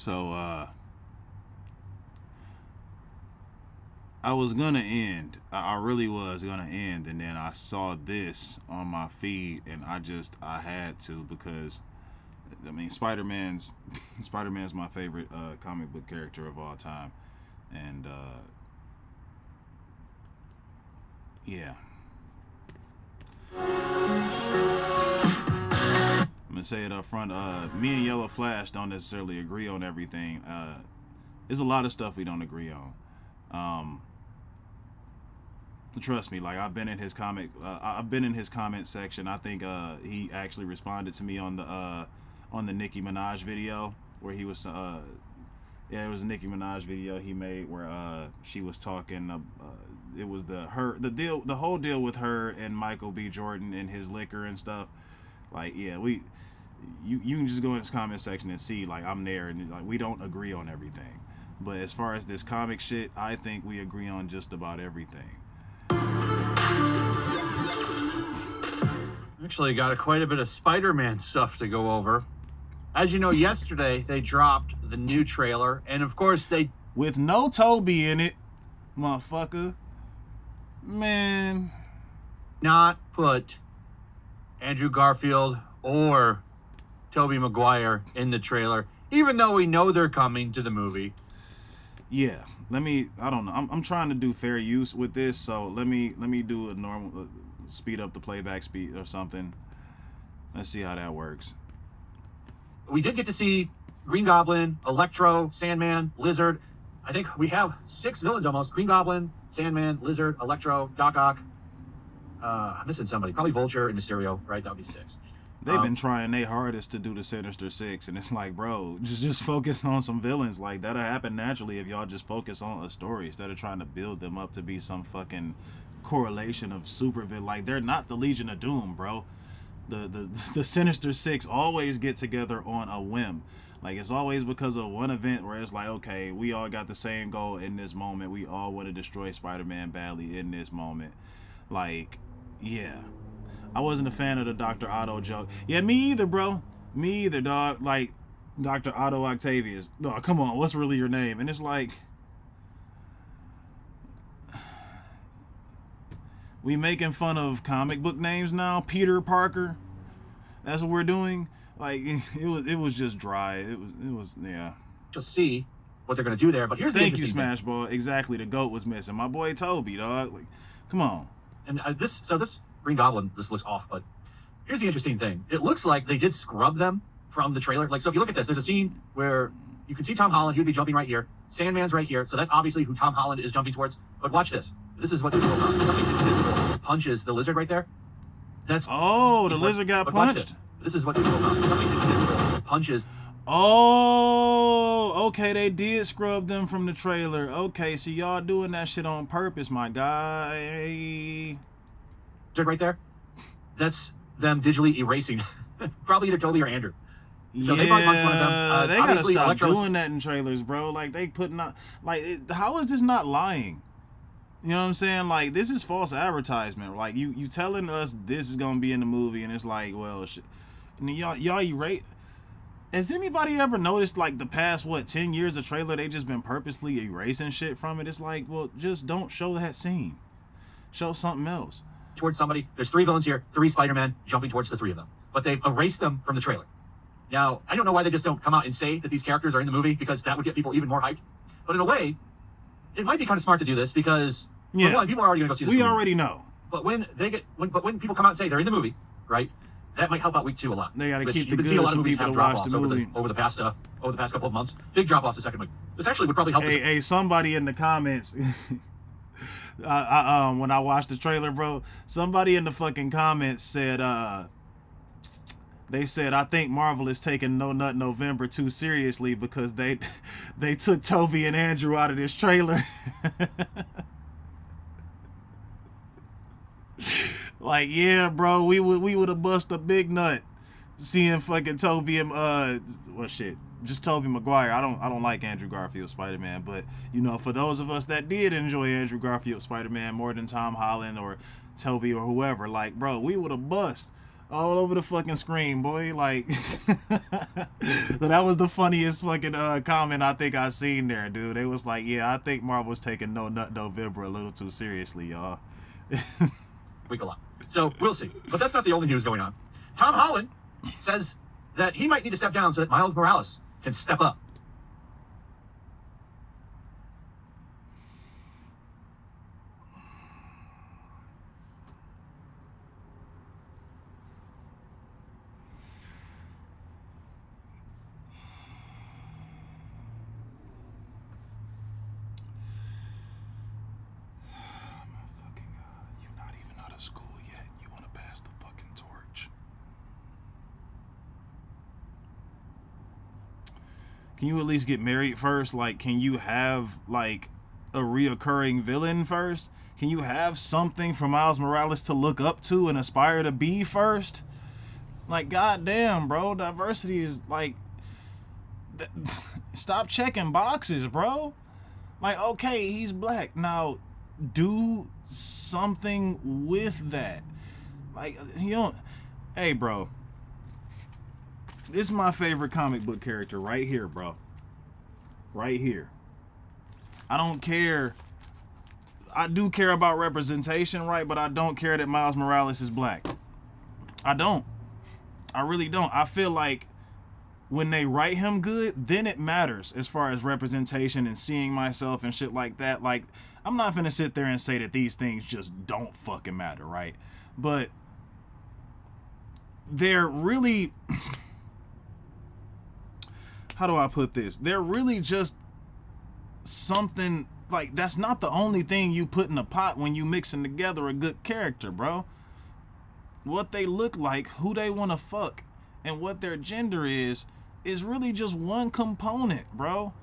So I was gonna end. I really was gonna end, and then I saw this on my feed, and I had to, because I mean Spider-Man's my favorite comic book character of all time, and yeah. I'm gonna say it up front. Me and Yellow Flash don't necessarily agree on everything. There's a lot of stuff we don't agree on. Trust me, like I've been in his comment section. I think he actually responded to me on the Nicki Minaj video where he was it was a Nicki Minaj video he made where she was talking. It was the whole deal with her and Michael B. Jordan and his liquor and stuff. Like, yeah, you can just go in this comment section and see, like, I'm there, and like we don't agree on everything. But as far as this comic shit, I think we agree on just about everything. Actually, got quite a bit of Spider-Man stuff to go over. As you know, yesterday they dropped the new trailer, and of course with no Toby in it, motherfucker. Man, not put Andrew Garfield or Tobey Maguire in the trailer, even though we know they're coming to the movie. Yeah, I don't know. I'm trying to do fair use with this, so let me do a normal speed up the playback speed or something. Let's see how that works. We did get to see Green Goblin, Electro, Sandman, Lizard. I think we have 6 villains almost. Green Goblin, Sandman, Lizard, Electro, Doc Ock. I'm missing somebody. Probably Vulture and Mysterio, right? That would be 6. They've been trying their hardest to do the Sinister Six, and it's like, bro, just focus on some villains. Like, that'll happen naturally if y'all just focus on a story instead of trying to build them up to be some fucking correlation of super villain. Like, they're not the Legion of Doom, bro. The Sinister Six always get together on a whim. Like, it's always because of one event where it's like, okay, we all got the same goal in this moment. We all want to destroy Spider-Man badly in this moment. Like, yeah. I wasn't a fan of the Dr. Otto joke. Yeah, me either, bro. Me either, dog. Like, Dr. Otto Octavius. No, come on, what's really your name? And it's like, we making fun of comic book names now. Peter Parker. That's what we're doing. Like, it was just dry. It was yeah. Just see what they're gonna do there. But here's the interesting thing. Thank you, Smashball. Exactly, the GOAT was missing. My boy Toby, dog. Like, come on. And this Green Goblin, this looks off, but here's the interesting thing. It looks like they did scrub them from the trailer. Like, so if you look at this, there's a scene where you can see Tom Holland. He would be jumping right here. Sandman's right here. So that's obviously who Tom Holland is jumping towards. But watch this. This is what's going on. Something invisible punches the lizard right there. That's the lizard got punched. This is what's going on. Something invisible punches. Oh, okay, they did scrub them from the trailer. Okay, so y'all doing that shit on purpose, my guy. Right there, that's them digitally erasing probably either Toby or Andrew. So they probably punched one of them. They gotta stop doing that in trailers, bro. Like, they putting out, like, how is this not lying? You know what I'm saying? Like, this is false advertisement. Like, you telling us this is gonna be in the movie, and it's like, well, shit. And y'all erase. Has anybody ever noticed, like, the past 10 years of trailer, they just been purposely erasing shit from it? It's like, well, just don't show that scene. Show something else. Towards somebody. There's 3 villains here, 3 Spider-Man jumping towards the 3 of them. But they've erased them from the trailer. Now, I don't know why they just don't come out and say that these characters are in the movie, because that would get people even more hyped. But in a way, it might be kind of smart to do this, because for one, people are already going to go see this movie. We already know. But when people come out and say they're in the movie, right, that might help out week 2 a lot. They got to keep the good see a lot of movies people have to watch the drop-offs movie. over the past couple of months. Big drop-offs the second week. This actually would probably help. Hey, somebody in the comments... when I watched the trailer, bro, somebody in the fucking comments said, they said, I think Marvel is taking No Nut November too seriously because they took Toby and Andrew out of this trailer. Like, yeah, bro, we would have bust a big nut seeing fucking Toby and just Tobey Maguire. I don't like Andrew Garfield Spider-Man, but, you know, for those of us that did enjoy Andrew Garfield Spider-Man more than Tom Holland or Tobey or whoever, like, bro, we would have bust all over the fucking screen, boy. Like, so that was the funniest fucking comment I think I seen there, dude. It was like, yeah, I think Marvel's taking No Nut November a little too seriously, y'all. Week a lot. So we'll see. But that's not the only news going on. Tom Holland says that he might need to step down so that Miles Morales can step up. School yet, you want to pass the fucking torch. Can you at least get married first? Like, can you have like a reoccurring villain first? Can you have something for Miles Morales to look up to and aspire to be first? Like, goddamn, bro, diversity is like, stop checking boxes, bro. Like, okay, he's black. Now do something with that. Like, you don't. Hey, bro, this is my favorite comic book character right here, bro. Right here. I don't care. I do care about representation, right? But I don't care that Miles Morales is black. I don't. I really don't. I feel like when they write him good, then it matters as far as representation and seeing myself and shit like that. Like, I'm not gonna sit there and say that these things just don't fucking matter, right? But they're really, how do I put this? They're really just something, like, that's not the only thing you put in a pot when you mixing together a good character, bro. What they look like, who they want to fuck, and what their gender is really just one component, bro.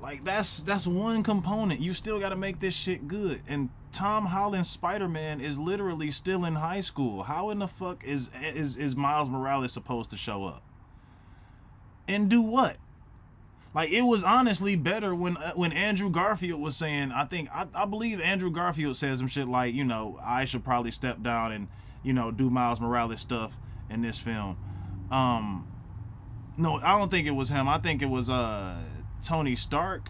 Like, that's one component. You still got to make this shit good. And Tom Holland's Spider-Man is literally still in high school. How in the fuck is Miles Morales supposed to show up? And do what? Like, it was honestly better when Andrew Garfield was saying, I believe Andrew Garfield said some shit like, you know, I should probably step down and, you know, do Miles Morales stuff in this film. No, I don't think it was him. I think it was Tony Stark.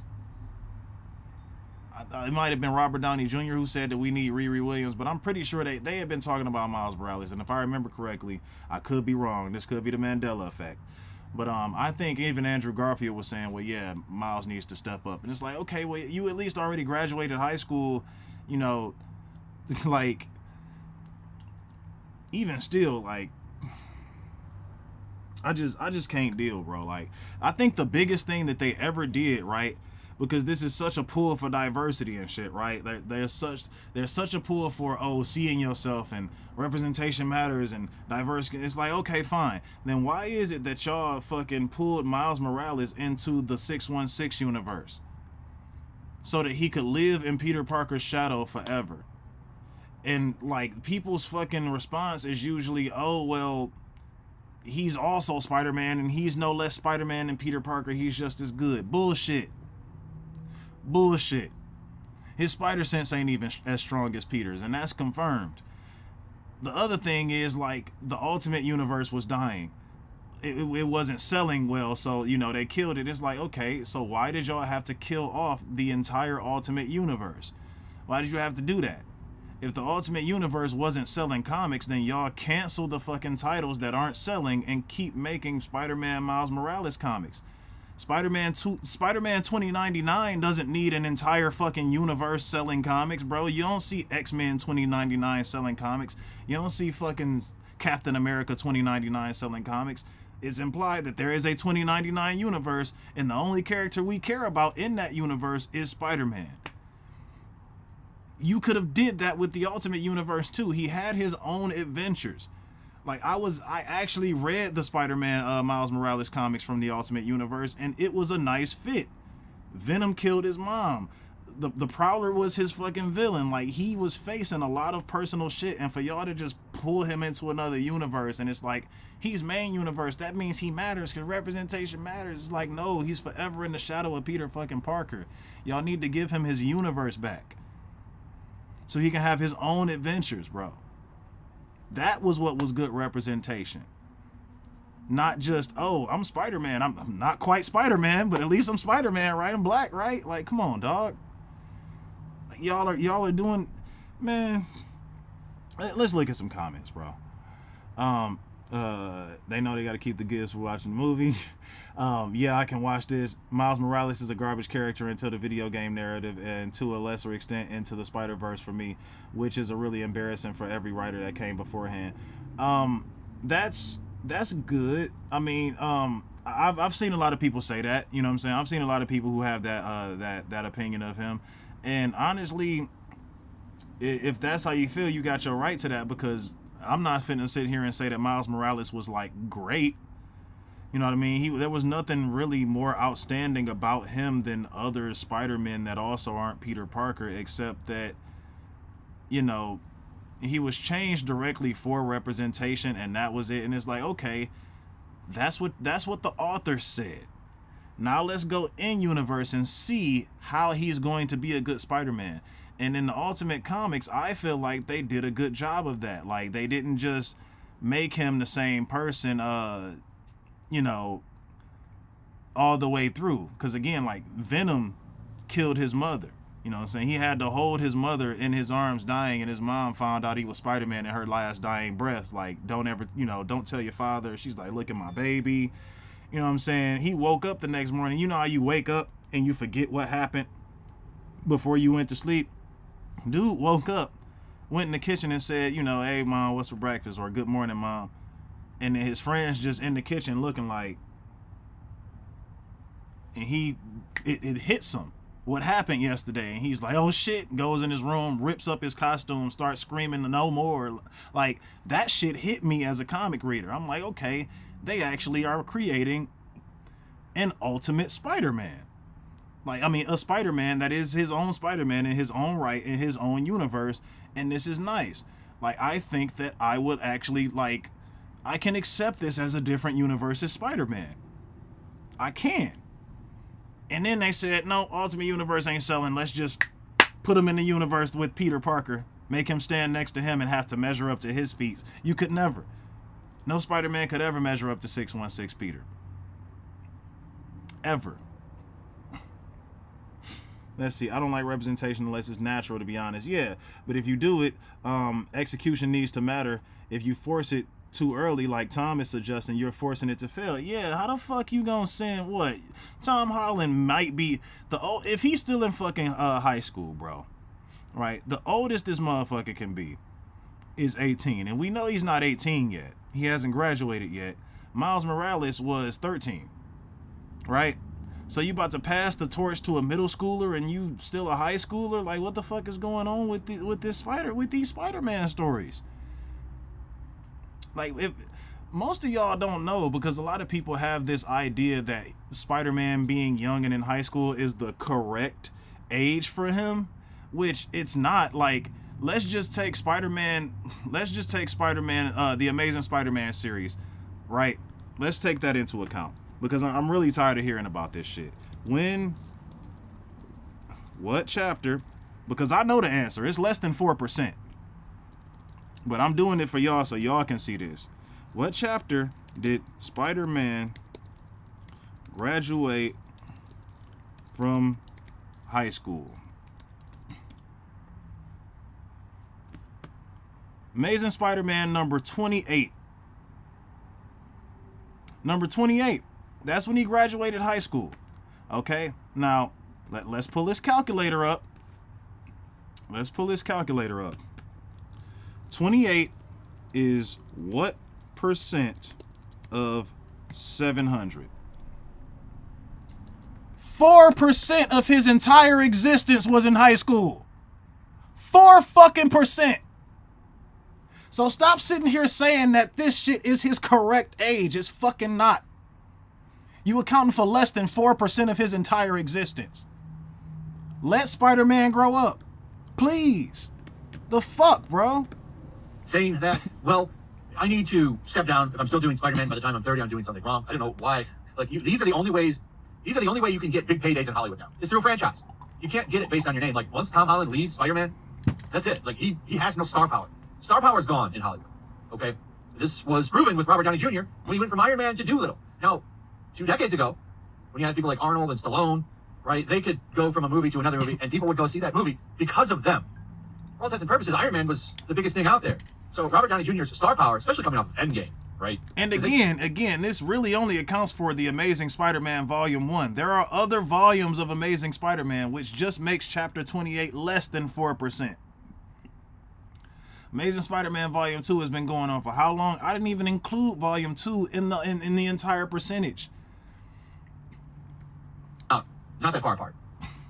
It might have been Robert Downey Jr. who said that we need Riri Williams, but I'm pretty sure they had been talking about Miles Morales. And if I remember correctly, I could be wrong. This could be the Mandela effect. But I think even Andrew Garfield was saying, well, yeah, Miles needs to step up. And it's like, okay, well, you at least already graduated high school, you know, like, even still, like, I just can't deal, bro. Like, I think the biggest thing that they ever did, right, because this is such a pull for diversity and shit, right? There's such a pull for, seeing yourself and representation matters and diverse. It's like, okay, fine. Then why is it that y'all fucking pulled Miles Morales into the 616 universe so that he could live in Peter Parker's shadow forever? And like, people's fucking response is usually, oh, well, he's also Spider-Man and he's no less Spider-Man than Peter Parker. He's just as good. Bullshit. Bullshit. His spider sense ain't even as strong as Peter's, and that's confirmed. The other thing is, like, the Ultimate Universe was dying. It wasn't selling well, so, you know, they killed it. It's like, okay, so why did y'all have to kill off the entire Ultimate Universe? Why did you have to do that? If the Ultimate Universe wasn't selling comics, then y'all cancel the fucking titles that aren't selling and keep making Spider-Man Miles Morales comics. Spider-Man 2099 doesn't need an entire fucking universe selling comics, bro. You don't see X-Men 2099 selling comics. You don't see fucking Captain America 2099 selling comics. It's implied that there is a 2099 universe, and the only character we care about in that universe is Spider-Man. You could have did that with the Ultimate Universe too. He had his own adventures. Like, I actually read the Spider-Man Miles Morales comics from the Ultimate Universe, and it was a nice fit. Venom killed his mom. The Prowler was his fucking villain. Like, he was facing a lot of personal shit, and for y'all to just pull him into another universe, and it's like, he's main universe, that means he matters because representation matters. It's like, no, he's forever in the shadow of Peter fucking Parker. Y'all need to give him his universe back so he can have his own adventures, bro. That was what was good representation. Not just, oh, I'm Spider-Man. I'm not quite Spider-Man, but at least I'm Spider-Man, right? I'm black, right? Like, come on, dog. Like, y'all are doing, man. Let's look at some comments, bro. They know they got to keep the goods for watching the movie. Yeah, I can watch this. Miles Morales is a garbage character into the video game narrative and to a lesser extent into the Spider-Verse for me, which is a really embarrassing for every writer that came beforehand. That's good. I mean, I've seen a lot of people say that, you know what I'm saying? I've seen a lot of people who have that opinion of him. And honestly, if that's how you feel, you got your right to that, because I'm not finna sit here and say that Miles Morales was like great. You know what I mean? There was nothing really more outstanding about him than other Spider-Men that also aren't Peter Parker, except that, you know, he was changed directly for representation, and that was it. And it's like, okay, that's what the author said. Now let's go in universe and see how he's going to be a good Spider-Man. And in the Ultimate Comics, I feel like they did a good job of that. Like, they didn't just make him the same person, you know, all the way through. Because again, like, Venom killed his mother. You know what I'm saying? He had to hold his mother in his arms dying, and his mom found out he was Spider-Man in her last dying breath. Like, don't ever, you know, don't tell your father. She's like, look at my baby. You know what I'm saying? He woke up the next morning. You know how you wake up and you forget what happened before you went to sleep? Dude woke up, went in the kitchen and said, you know, hey, Mom, what's for breakfast? Or good morning, Mom. And then his friends just in the kitchen looking like, and it hits him what happened yesterday, and he's like, oh shit, goes in his room, rips up his costume, starts screaming no more. Like, that shit hit me as a comic reader. I'm like, okay, they actually are creating an Ultimate Spider-Man. Like, I mean, a Spider-Man that is his own Spider-Man in his own right, in his own universe, and this is nice. Like, I think that I would actually, like, I can accept this as a different universe as Spider-Man. I can. And then they said, no, Ultimate Universe ain't selling. Let's just put him in the universe with Peter Parker. Make him stand next to him and have to measure up to his feet. You could never. No Spider-Man could ever measure up to 616 Peter. Ever. Let's see. I don't like representation unless it's natural, to be honest. Yeah, but if you do it, execution needs to matter. If you force it too early, like Tom is suggesting, you're forcing it to fail. Yeah, how the fuck you gonna send what? Tom Holland might be if he's still in fucking high school, bro. Right? The oldest this motherfucker can be is 18, and we know he's not 18 yet. He hasn't graduated yet. Miles Morales was 13. Right? So you about to pass the torch to a middle schooler and you still a high schooler? Like, what the fuck is going on with these Spider-Man stories? Like, if most of y'all don't know, because a lot of people have this idea that Spider-Man being young and in high school is the correct age for him, which it's not. Like, let's just take Spider-Man, the Amazing Spider-Man series, right? Let's take that into account, because I'm really tired of hearing about this shit. What chapter? Because I know the answer. It's less than 4%. But I'm doing it for y'all so y'all can see this. What chapter did Spider-Man graduate from high school? Amazing Spider-Man number 28. Number 28. That's when he graduated high school. Okay? Now, let's pull this calculator up. 28 is what percent of 700? 4% of his entire existence was in high school. 4 fucking percent. So stop sitting here saying that this shit is his correct age. It's fucking not. You accounting for less than 4% of his entire existence. Let Spider-Man grow up. Please. The fuck, bro? Saying that, well, I need to step down. If I'm still doing Spider-Man by the time I'm 30, I'm doing something wrong. I don't know why. Like, these are the only way you can get big paydays in Hollywood now. It's through a franchise. You can't get it based on your name. Like, once Tom Holland leaves Spider-Man, that's it. Like, he has no star power. Star power's gone in Hollywood. Okay, this was proven with Robert Downey Jr. when he went from Iron Man to Doolittle. Now, 2 decades ago, when you had people like Arnold and Stallone, right, they could go from a movie to another movie, and people would go see that movie because of them. For all intents and purposes, Iron Man was the biggest thing out there. So Robert Downey Jr.'s star power, especially coming off of Endgame, right? And again, this really only accounts for the Amazing Spider-Man Volume 1. There are other volumes of Amazing Spider-Man, which just makes Chapter 28 less than 4%. Amazing Spider-Man Volume 2 has been going on for how long? I didn't even include Volume 2 in the entire percentage. Not that far apart.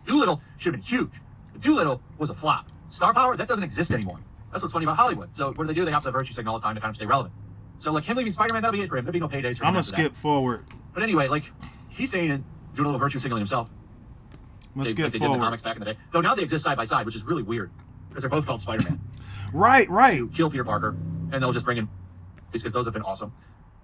Doolittle should have been huge. Doolittle was a flop. Star power, that doesn't exist anymore. That's what's funny about Hollywood. So what do? They have to virtue signal all the time to kind of stay relevant. So like him leaving Spider-Man, that'll be it for him. There'll be no paydays for him. I'm gonna skip forward. But anyway, like he's saying and doing a little virtue signaling himself. I'm gonna skip like they forward. did in the comics back in the day. Though now they exist side by side, which is really weird because they're both called Spider-Man. Right. Kill Peter Parker, and they'll just bring in because those have been awesome.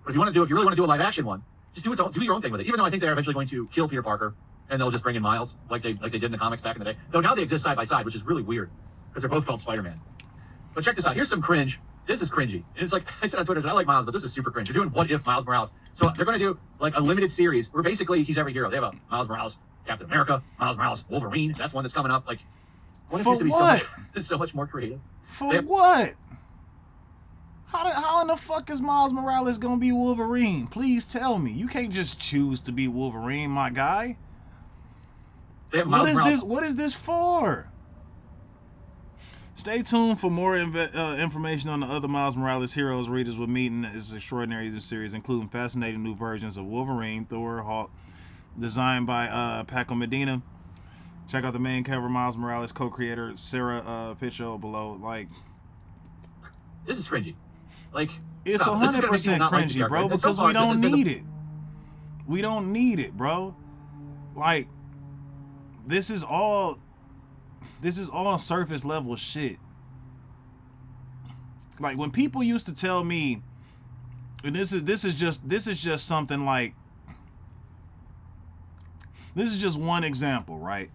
But if you really want to do a live action one, just do your own thing with it. Even though I think they're eventually going to kill Peter Parker, and they'll just bring in Miles like they did in the comics back in the day. Though now they exist side by side, which is really weird because they're both called Spider-Man. But check this out. Here's some cringe. This is cringy. And it's like I said on Twitter, I said, I like Miles, but this is super cringe. They're doing What If Miles Morales. So they're going to do like a limited series where basically he's every hero. They have a Miles Morales, Captain America, Miles Morales, Wolverine. That's one that's coming up. Like, what if For used to be what? so much more creative? For what? How in the fuck is Miles Morales gonna be Wolverine? Please tell me. You can't just choose to be Wolverine, my guy. They have Miles Morales. What is this for? Stay tuned for more information on the other Miles Morales heroes readers will meet in this extraordinary series, including fascinating new versions of Wolverine, Thor, Hulk, designed by Paco Medina. Check out the main cover, Miles Morales co-creator Sarah Picho below. Like, this is cringy. Like, it's stop. This is gonna make people 100% not like the cringy, character. bro, And so because far, we this has don't been the- need it. We don't need it, bro. Like, this is all surface level shit. Like, when people used to tell me, and this is just something like, this is just one example, right?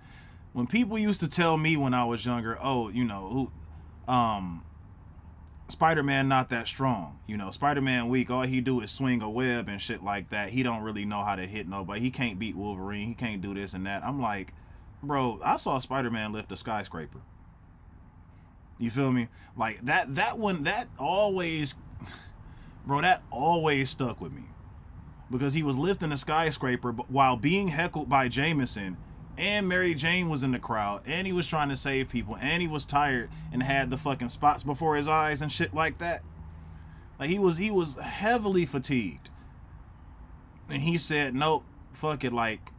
When people used to tell me when I was younger, oh, you know, Spider-Man not that strong. You know, Spider-Man weak. All he do is swing a web and shit like that. He don't really know how to hit nobody. He can't beat Wolverine. He can't do this and that. I'm like, bro, I saw Spider-Man lift a skyscraper. You feel me? Like that one, that always stuck with me. Because he was lifting a skyscraper while being heckled by Jameson, and Mary Jane was in the crowd, and he was trying to save people, and he was tired and had the fucking spots before his eyes and shit like that. Like, he was heavily fatigued. And he said, nope, fuck it, like,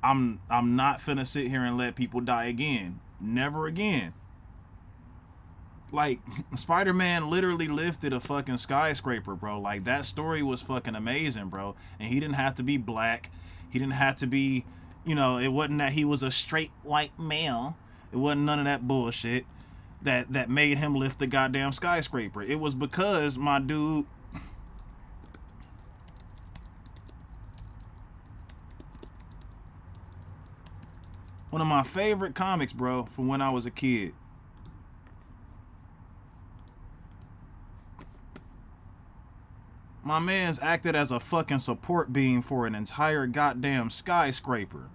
I'm not finna sit here and let people die again. Never again. Like, Spider-Man literally lifted a fucking skyscraper, bro. Like, that story was fucking amazing, bro. And he didn't have to be black. He didn't have to be, you know, it wasn't that he was a straight white male. It wasn't none of that bullshit that made him lift the goddamn skyscraper. It was because my dude... One of my favorite comics, bro, from when I was a kid. My man's acted as a fucking support beam for an entire goddamn skyscraper.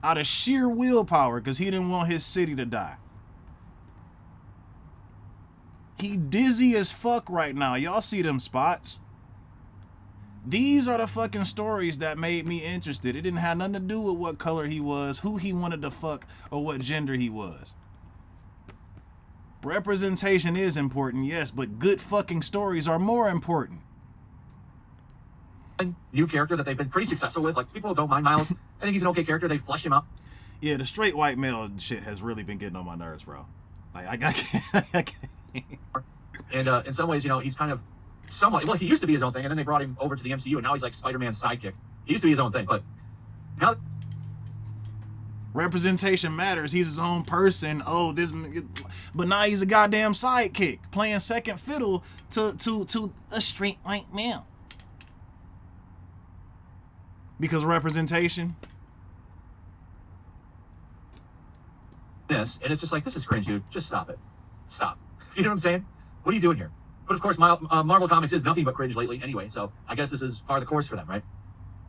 Out of sheer willpower, because he didn't want his city to die. He dizzy as fuck right now. Y'all see them spots? These are the fucking stories that made me interested. It didn't have nothing to do with what color he was, who he wanted to fuck, or what gender he was. Representation is important, yes, but good fucking stories are more important. New character that they've been pretty successful with. Like, people don't mind Miles. I think he's an okay character. They fleshed him out. Yeah, the straight white male shit has really been getting on my nerves, bro. Like, I can't. And in some ways, you know, he's kind of somewhat... Well, he used to be his own thing, and then they brought him over to the MCU, and now he's like Spider-Man's sidekick. He used to be his own thing, but now... Representation matters. He's his own person. Oh, this... But now he's a goddamn sidekick, playing second fiddle to a straight white male. Because representation... This, and it's just like, this is cringe, dude. Just stop it. stop. You know what I'm saying? What are you doing here? But of course, Marvel Comics is nothing but cringe lately anyway, so I guess this is part of the course for them, right?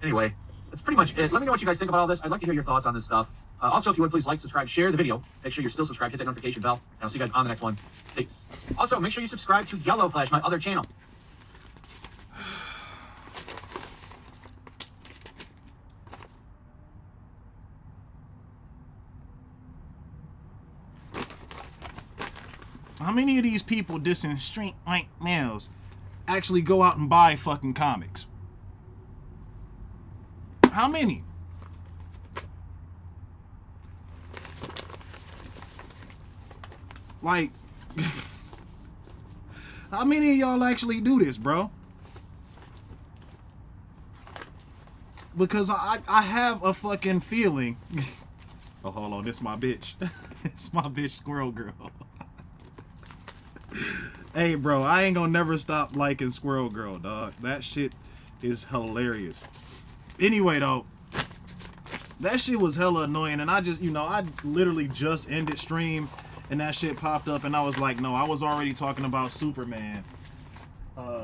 Anyway, that's pretty much it. Let me know what you guys think about all this. I'd like to hear your thoughts on this stuff. Also, if you would, please like, subscribe, share the video. Make sure you're still subscribed, hit that notification bell, and I'll see you guys on the next one. Peace. Also, make sure you subscribe to Yellow Flash, my other channel. How many of these people dissing street white males actually go out and buy fucking comics? How many? Like, how many of y'all actually do this, bro? Because I have a fucking feeling. Oh, hold on, this is my bitch. It's my bitch, Squirrel Girl. Hey, bro, I ain't gonna never stop liking Squirrel Girl, dog. That shit is hilarious. Anyway, though, that shit was hella annoying, and I just, you know, I literally just ended stream, and that shit popped up, and I was like, no, I was already talking about Superman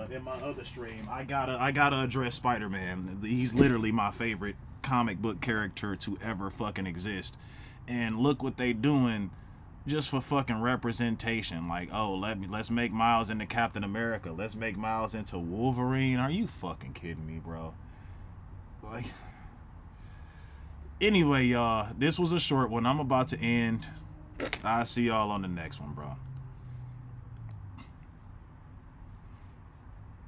in my other stream. I gotta address Spider-Man. He's literally my favorite comic book character to ever fucking exist, and look what they doing. Just for fucking representation, like, oh, let's make Miles into Captain America. Let's make Miles into Wolverine. Are you fucking kidding me, bro? Like, anyway, y'all, this was a short one. I'm about to end. I'll see y'all on the next one, bro.